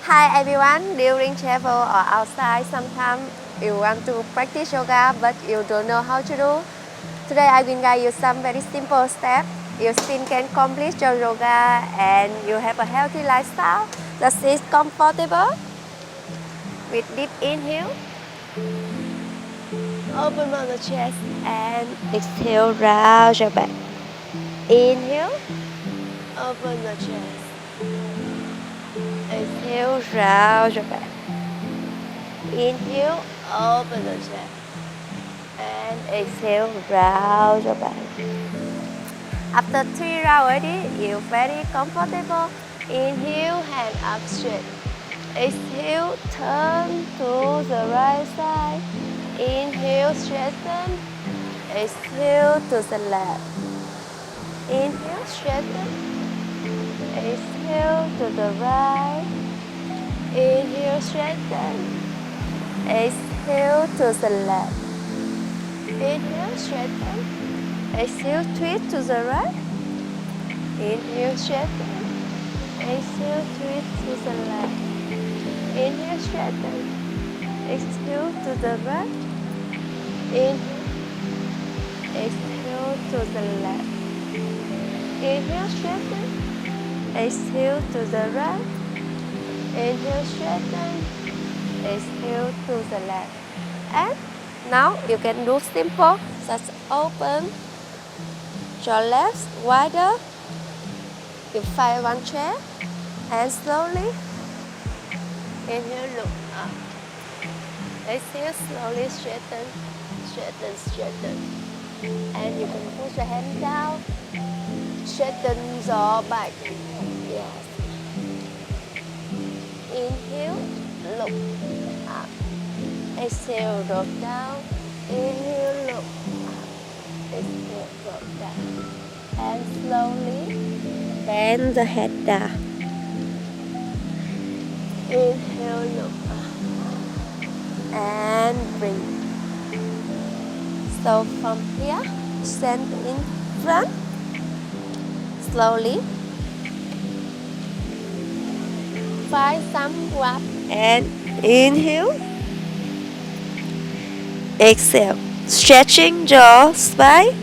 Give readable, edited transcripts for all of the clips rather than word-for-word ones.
Hi everyone, during travel or outside, sometimes you want to practice yoga but you don't know how to do. Today I will guide you some very simple steps. You still can complete your yoga and you have a healthy lifestyle that is comfortable. With deep inhale, open up the chest and exhale, round your back. Inhale, open the chest. Exhale, round your back. Inhale, open the chest. And exhale, round your back. After 3 rounds already, you're very comfortable. Inhale, hand up straight. Exhale, turn to the right side. Inhale, straighten. Exhale to the left. Inhale, straighten. Exhale to the right. Inhale, straighten. Exhale to the left. Inhale, straighten. Exhale, twist to the right. Inhale, straighten. Exhale, twist to the left. Inhale, straighten. Exhale to the right. Inhale. Exhale to the left. Inhale, straighten. Exhale to the right. Inhale, straighten. Exhale to the left. And now you can do simple, just open your legs wider. You find one chair and slowly inhale, look up. Exhale, slowly straighten, straighten, straighten. And you can put your hand down, straighten your back. Yes. Inhale, look up. Exhale, drop down. Inhale, look up. Exhale, drop down. And slowly bend the head down. Inhale, look up. And breathe. So from here, stand in front. Slowly. Find some warm and inhale. Exhale, stretching your spine.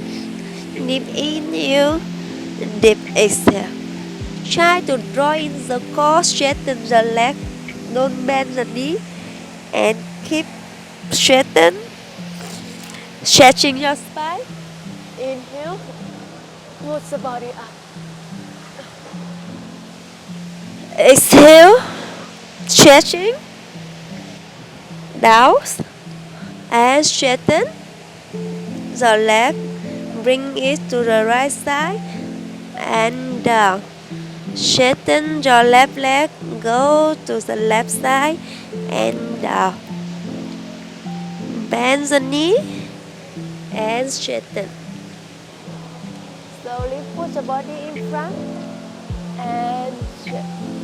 Deep inhale, deep exhale. Try to draw in the core, straighten the leg, don't bend the knee, and keep straighten. Stretching your spine. Inhale, put the body up. Exhale, stretching down. And straighten the leg, bring it to the right side and down. Straighten your left leg, go to the left side and down. Bend the knee and straighten. Slowly put the body in front and straighten.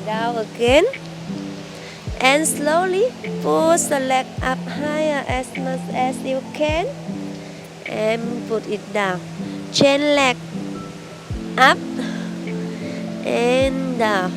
Down again. And slowly push the leg up higher as much as you can and put it down. Chain leg up and down.